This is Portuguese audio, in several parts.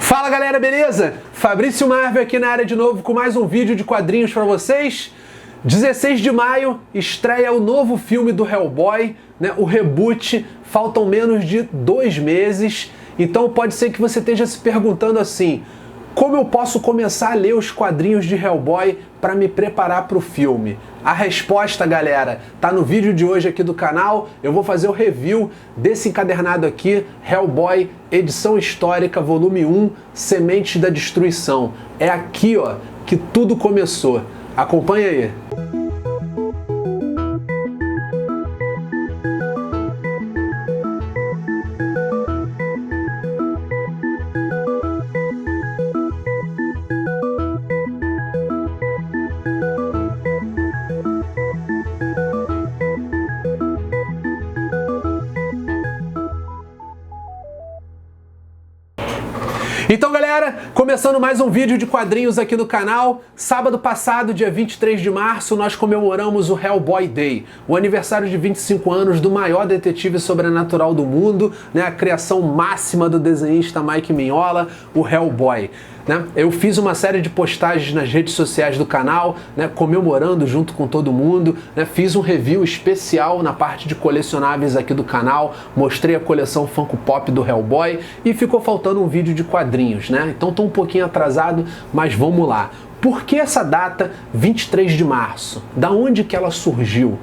Fala galera, beleza? Fabrício Marvel aqui na área de novo com mais um vídeo de quadrinhos pra vocês. 16 de maio estreia o novo filme do Hellboy, né? O reboot. Faltam menos de 2 meses, então pode ser que você esteja se perguntando assim: como eu posso começar a ler os quadrinhos de Hellboy para me preparar para o filme? A resposta, galera, tá no vídeo de hoje aqui do canal. Eu vou fazer o review desse encadernado aqui, Hellboy, edição histórica, volume 1, Sementes da Destruição. É aqui, ó, que tudo começou. Acompanha aí. Então galera, começando mais um vídeo de quadrinhos aqui no canal. Sábado passado, dia 23 de março, nós comemoramos o Hellboy Day, o aniversário de 25 anos do maior detetive sobrenatural do mundo, né? A criação máxima do desenhista Mike Mignola, o Hellboy. Né? Eu fiz uma série de postagens nas redes sociais do canal, né, comemorando junto com todo mundo, né? Fiz um review especial na parte de colecionáveis aqui do canal, mostrei a coleção Funko Pop do Hellboy e ficou faltando um vídeo de quadrinhos, né? Então tô um pouquinho atrasado, mas vamos lá. Por que essa data 23 de março? Da onde que ela surgiu?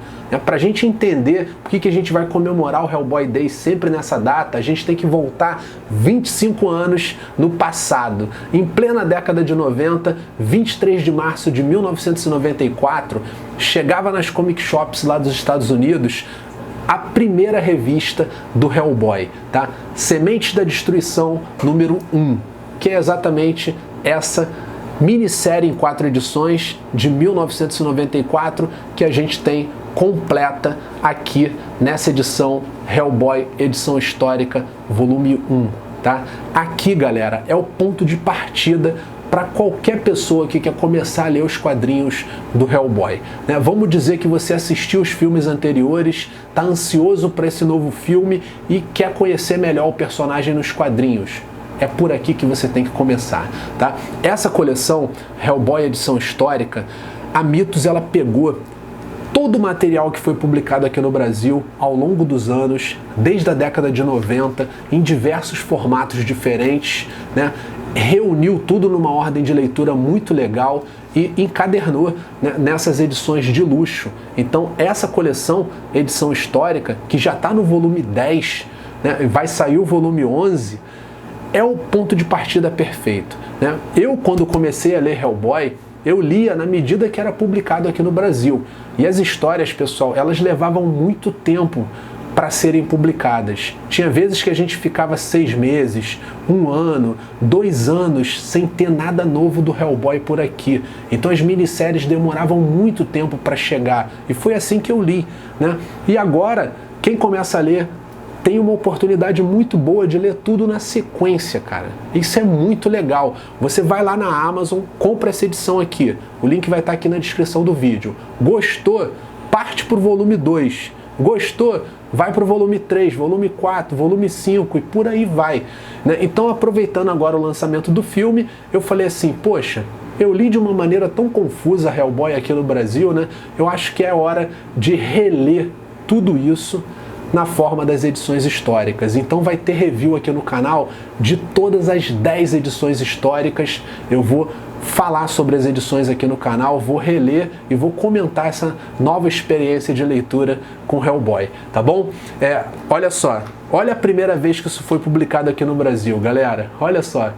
Para a gente entender por que a gente vai comemorar o Hellboy Day sempre nessa data, a gente tem que voltar 25 anos no passado. Em plena década de 90, 23 de março de 1994, chegava nas comic shops lá dos Estados Unidos a primeira revista do Hellboy, tá? Sementes da Destruição número 1, que é exatamente essa minissérie em 4 edições de 1994 que a gente tem completa aqui nessa edição Hellboy, edição histórica, volume 1, tá? Aqui, galera, é o ponto de partida para qualquer pessoa que quer começar a ler os quadrinhos do Hellboy, né? Vamos dizer que você assistiu os filmes anteriores, tá ansioso para esse novo filme e quer conhecer melhor o personagem nos quadrinhos. É por aqui que você tem que começar, tá? Essa coleção Hellboy edição histórica, a Mitos ela pegou todo o material que foi publicado aqui no Brasil ao longo dos anos, desde a década de 90, em diversos formatos diferentes, né? Reuniu tudo numa ordem de leitura muito legal e encadernou, né, nessas edições de luxo. Então essa coleção, edição histórica, que já está no volume 10, né, vai sair o volume 11, é o ponto de partida perfeito, né? Eu, quando comecei a ler Hellboy, eu lia na medida que era publicado aqui no Brasil. E as histórias, pessoal, elas levavam muito tempo para serem publicadas. Tinha vezes que a gente ficava 6 meses, 1 ano, 2 anos sem ter nada novo do Hellboy por aqui. Então as minisséries demoravam muito tempo para chegar. E foi assim que eu li, né? E agora, quem começa a ler tem uma oportunidade muito boa de ler tudo na sequência, cara. Isso é muito legal. Você vai lá na Amazon, compra essa edição aqui. O link vai estar aqui na descrição do vídeo. Gostou? Parte pro volume 2. Gostou? Vai pro volume 3, volume 4, volume 5 e por aí vai, né? Então, aproveitando agora o lançamento do filme, eu falei assim, poxa, eu li de uma maneira tão confusa Hellboy aqui no Brasil, né? Eu acho que é hora de reler tudo isso na forma das edições históricas. Então vai ter review aqui no canal de todas as 10 edições históricas. Eu vou falar sobre as edições aqui no canal, vou reler e vou comentar essa nova experiência de leitura com Hellboy, tá bom? Olha só, olha a primeira vez que isso foi publicado aqui no Brasil, galera, olha só.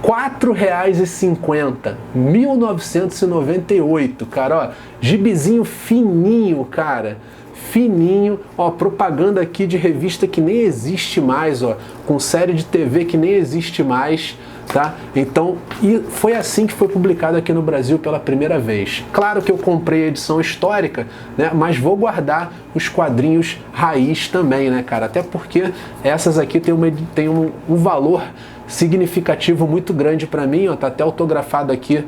R$ 4,50, 1998, cara, ó, gibizinho fininho, cara. Fininho, ó, propaganda aqui de revista que nem existe mais, ó, com série de TV que nem existe mais, tá? Então, e foi assim que foi publicado aqui no Brasil pela primeira vez. Claro que eu comprei a edição histórica, né, mas vou guardar os quadrinhos raiz também, né, cara? Até porque essas aqui tem um valor significativo muito grande para mim, ó, tá até autografado aqui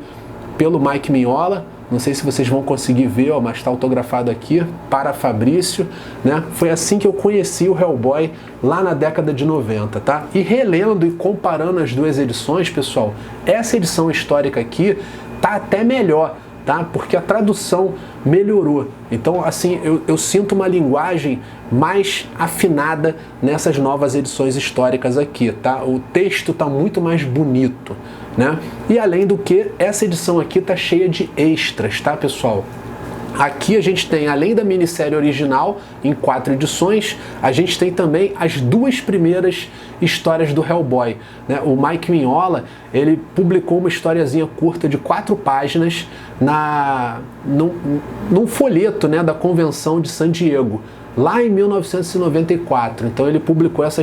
pelo Mike Mignola, Não sei se vocês vão conseguir ver, ó, mas está autografado aqui, para Fabrício, né? Foi assim que eu conheci o Hellboy lá na década de 90, tá? E relendo e comparando as duas edições, pessoal, essa edição histórica aqui tá até melhor, tá? Porque a tradução melhorou. Então, assim, eu sinto uma linguagem mais afinada nessas novas edições históricas aqui, tá? O texto tá muito mais bonito, né? E além do que, essa edição aqui tá cheia de extras, tá, pessoal? Aqui a gente tem, além da minissérie original, em 4 edições, a gente tem também as 2 primeiras histórias do Hellboy, né? O Mike Mignola, ele publicou uma historiazinha curta de 4 páginas num folheto, né, da Convenção de San Diego, lá em 1994. Então ele publicou essa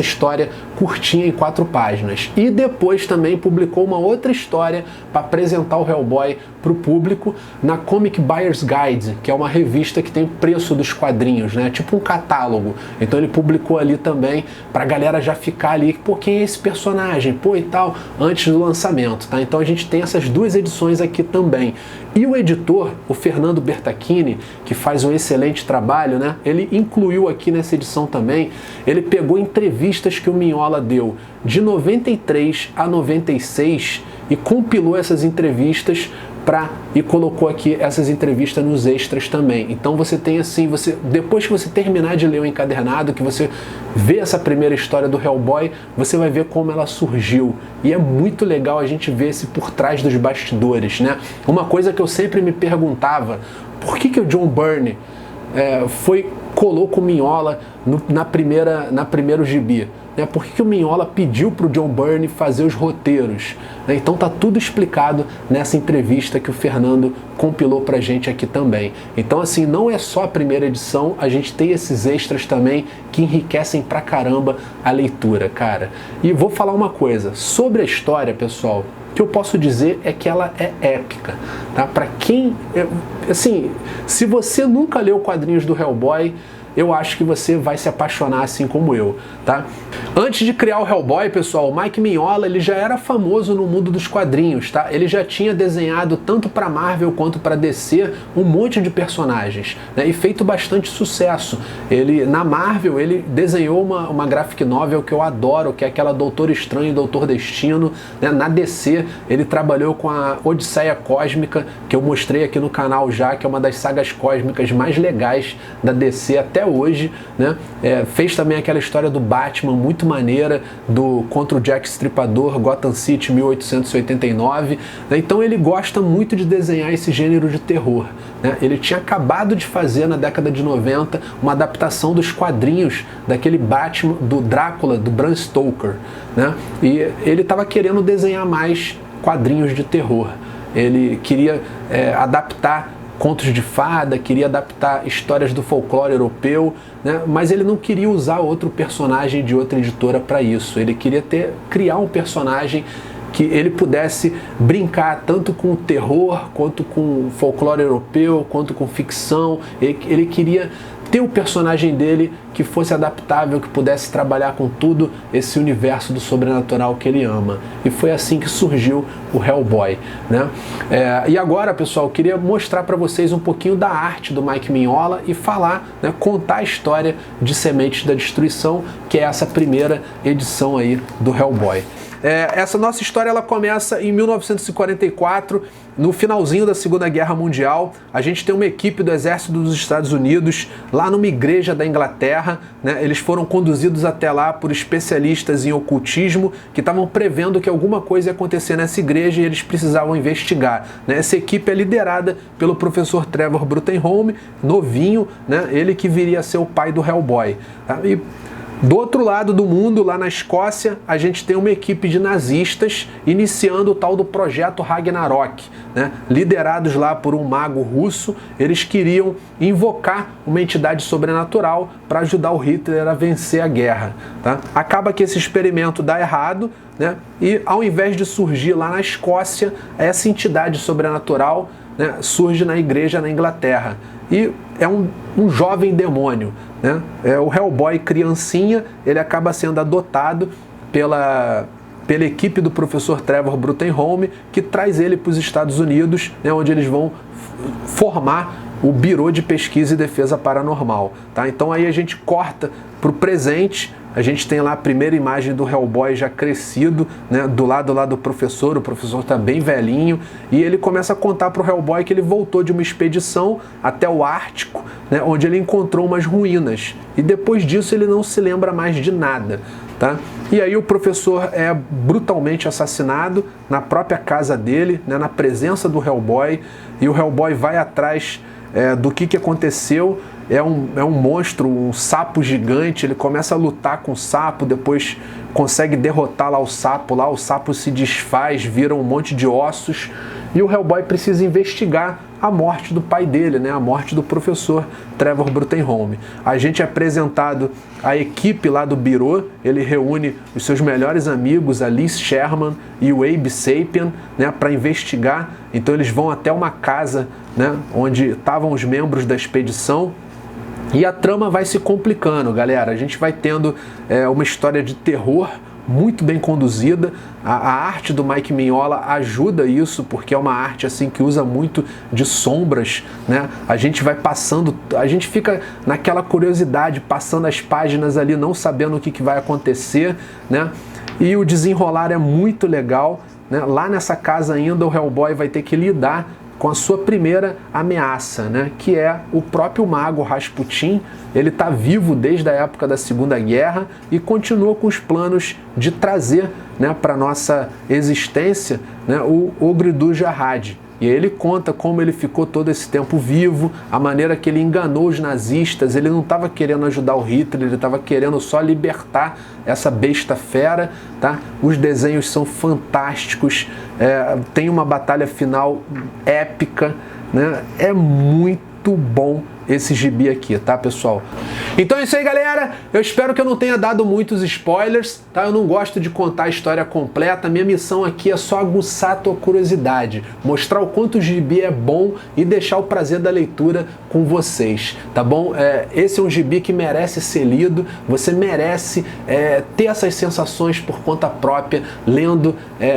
história curtinha em 4 páginas. E depois também publicou uma outra história para apresentar o Hellboy para o público na Comic Buyer's Guide, que é uma revista que tem o preço dos quadrinhos, né? Tipo um catálogo. Então ele publicou ali também para a galera já ficar ali, pô, quem é esse personagem? Pô, e tal, antes do lançamento, tá? Então a gente tem essas 2 edições aqui também. E o editor, o Fernando Bertacchini, que faz um excelente trabalho, né? Ele incluiu aqui nessa edição também, ele pegou entrevistas que o Mignola deu de 93 a 96 e compilou essas entrevistas e colocou aqui essas entrevistas nos extras também. Então você tem assim, depois que você terminar de ler o encadernado, que você vê essa primeira história do Hellboy, você vai ver como ela surgiu. E é muito legal a gente ver esse por trás dos bastidores, né? Uma coisa que eu sempre me perguntava, por que o John Byrne colocou o Mignola na primeiro gibi? Por que o Mignola pediu para o John Byrne fazer os roteiros? Então tá tudo explicado nessa entrevista que o Fernando compilou pra gente aqui também. Então assim, não é só a primeira edição, a gente tem esses extras também que enriquecem pra caramba a leitura, cara. E vou falar uma coisa, sobre a história, pessoal, o que eu posso dizer é que ela é épica, tá? Para quem, assim, se você nunca leu quadrinhos do Hellboy, eu acho que você vai se apaixonar assim como eu, tá? Antes de criar o Hellboy, pessoal, o Mike Mignola, ele já era famoso no mundo dos quadrinhos, tá? Ele já tinha desenhado tanto para Marvel quanto para DC um monte de personagens, né? E feito bastante sucesso. Na Marvel, ele desenhou uma graphic novel que eu adoro, que é aquela Doutor Estranho e Doutor Destino, né? Na DC, ele trabalhou com a Odisseia Cósmica, que eu mostrei aqui no canal já, que é uma das sagas cósmicas mais legais da DC até hoje, né? Fez também aquela história do Batman muito maneira, contra o Jack Stripador, Gotham City 1889, né? Então ele gosta muito de desenhar esse gênero de terror, né? Ele tinha acabado de fazer na década de 90 uma adaptação dos quadrinhos daquele Batman, do Drácula, do Bram Stoker, né? E ele estava querendo desenhar mais quadrinhos de terror. Ele queria adaptar contos de fada, queria adaptar histórias do folclore europeu, né? Mas ele não queria usar outro personagem de outra editora para isso. Ele queria criar um personagem que ele pudesse brincar tanto com o terror, quanto com o folclore europeu, quanto com ficção. Ele queria ter o personagem dele que fosse adaptável, que pudesse trabalhar com tudo esse universo do sobrenatural que ele ama. E foi assim que surgiu o Hellboy, né? E agora, pessoal, eu queria mostrar para vocês um pouquinho da arte do Mike Mignola e falar, né, contar a história de Sementes da Destruição, que é essa primeira edição aí do Hellboy. Essa nossa história ela começa em 1944, no finalzinho da Segunda Guerra Mundial. A gente tem uma equipe do Exército dos Estados Unidos lá numa igreja da Inglaterra, né? Eles foram conduzidos até lá por especialistas em ocultismo que estavam prevendo que alguma coisa ia acontecer nessa igreja e eles precisavam investigar, né? Essa equipe é liderada pelo professor Trevor Bruttenholm, novinho, né? Ele que viria a ser o pai do Hellboy, tá? E do outro lado do mundo, lá na Escócia, a gente tem uma equipe de nazistas iniciando o tal do Projeto Ragnarok, né? Liderados lá por um mago russo. Eles queriam invocar uma entidade sobrenatural para ajudar o Hitler a vencer a guerra, tá? Acaba que esse experimento dá errado, né? E ao invés de surgir lá na Escócia, essa entidade sobrenatural, né, surge na igreja na Inglaterra. E é um jovem demônio, né? O Hellboy criancinha, ele acaba sendo adotado pela pela equipe do professor Trevor Bruttenholm, que traz ele para os Estados Unidos, né, onde eles vão formar o Bureau de Pesquisa e Defesa Paranormal. Tá? Então aí a gente corta para o presente. A gente tem lá a primeira imagem do Hellboy já crescido, né, do lado lá do professor. O professor está bem velhinho e ele começa a contar para o Hellboy que ele voltou de uma expedição até o Ártico, né, onde ele encontrou umas ruínas. E depois disso ele não se lembra mais de nada. Tá? E aí o professor é brutalmente assassinado na própria casa dele, né, na presença do Hellboy. E o Hellboy vai atrás do que aconteceu. É um monstro, um sapo gigante. Ele começa a lutar com o sapo, depois consegue derrotar lá o sapo se desfaz, vira um monte de ossos, e o Hellboy precisa investigar a morte do pai dele, né? A morte do professor Trevor Bruttenholm. A gente é apresentado a equipe lá do Bureau. Ele reúne os seus melhores amigos, a Liz Sherman e o Abe Sapien, né, para investigar. Então eles vão até uma casa, né, onde estavam os membros da expedição. E a trama vai se complicando, galera. A gente vai tendo uma história de terror muito bem conduzida. A arte do Mike Mignola ajuda isso, porque é uma arte assim que usa muito de sombras, né? A gente vai passando, a gente fica naquela curiosidade, passando as páginas ali, não sabendo o que vai acontecer, né? E o desenrolar é muito legal, né? Lá nessa casa ainda o Hellboy vai ter que lidar com a sua primeira ameaça, né, que é o próprio mago Rasputin. Ele está vivo desde a época da Segunda Guerra e continua com os planos de trazer, né, para nossa existência, né, o Ogre du Jarrad. E aí ele conta como ele ficou todo esse tempo vivo, a maneira que ele enganou os nazistas. Ele não estava querendo ajudar o Hitler, ele estava querendo só libertar essa besta fera. Tá? Os desenhos são fantásticos, tem uma batalha final épica, né? É muito bom esse gibi aqui, tá, pessoal? Então é isso aí, galera. Eu espero que eu não tenha dado muitos spoilers, tá? Eu não gosto de contar a história completa. Minha missão aqui é só aguçar a tua curiosidade, mostrar o quanto o gibi é bom e deixar o prazer da leitura com vocês, tá bom? Esse é um gibi que merece ser lido. Você merece ter essas sensações por conta própria lendo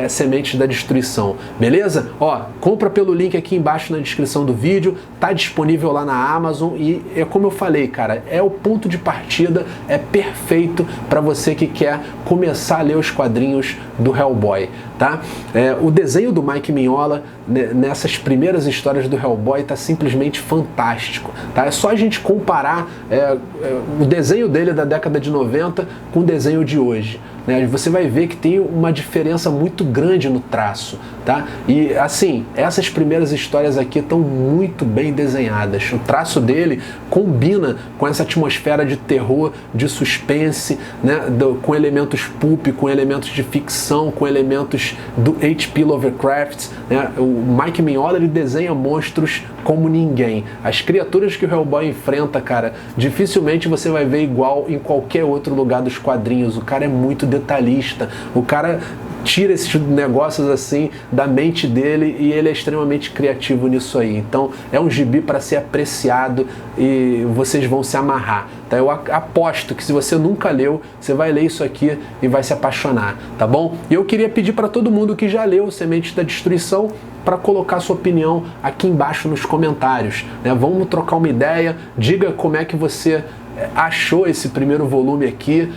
Sementes da Destruição, beleza? Ó, compra pelo link aqui embaixo na descrição do vídeo. Tá disponível lá na Amazon. E é como eu falei, cara, é o ponto de partida, é perfeito para você que quer começar a ler os quadrinhos do Hellboy, tá? O desenho do Mike Mignola nessas primeiras histórias do Hellboy tá simplesmente fantástico, tá? É só a gente comparar o desenho dele da década de 90 com o desenho de hoje, né? Você vai ver que tem uma diferença muito grande no traço, tá? E assim, essas primeiras histórias aqui estão muito bem desenhadas. O traço dele combina com essa atmosfera de terror, de suspense, né? Com elementos pulp, com elementos de ficção, com elementos do H.P. Lovecraft, né? O Mike Mignola, ele desenha monstros como ninguém. As criaturas que o Hellboy enfrenta, cara, dificilmente você vai ver igual em qualquer outro lugar dos quadrinhos. O cara é muito detalhista, o cara tira esses negócios assim da mente dele e ele é extremamente criativo nisso aí. Então é um gibi para ser apreciado e vocês vão se amarrar, tá? Eu aposto que se você nunca leu, você vai ler isso aqui e vai se apaixonar, tá bom? E eu queria pedir para todo mundo que já leu Sementes da Destruição para colocar sua opinião aqui embaixo nos comentários, né? Vamos trocar uma ideia, diga como é que você achou esse primeiro volume aqui,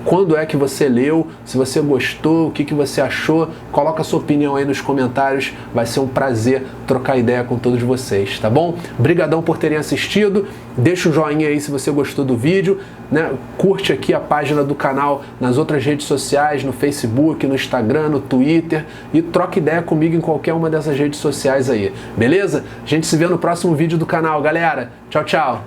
quando é que você leu, se você gostou, o que você achou, coloca a sua opinião aí nos comentários, vai ser um prazer trocar ideia com todos vocês, tá bom? Brigadão por terem assistido, deixa o joinha aí se você gostou do vídeo, né? Curte aqui a página do canal nas outras redes sociais, no Facebook, no Instagram, no Twitter, e troca ideia comigo em qualquer uma dessas redes sociais aí, beleza? A gente se vê no próximo vídeo do canal, galera. Tchau, tchau!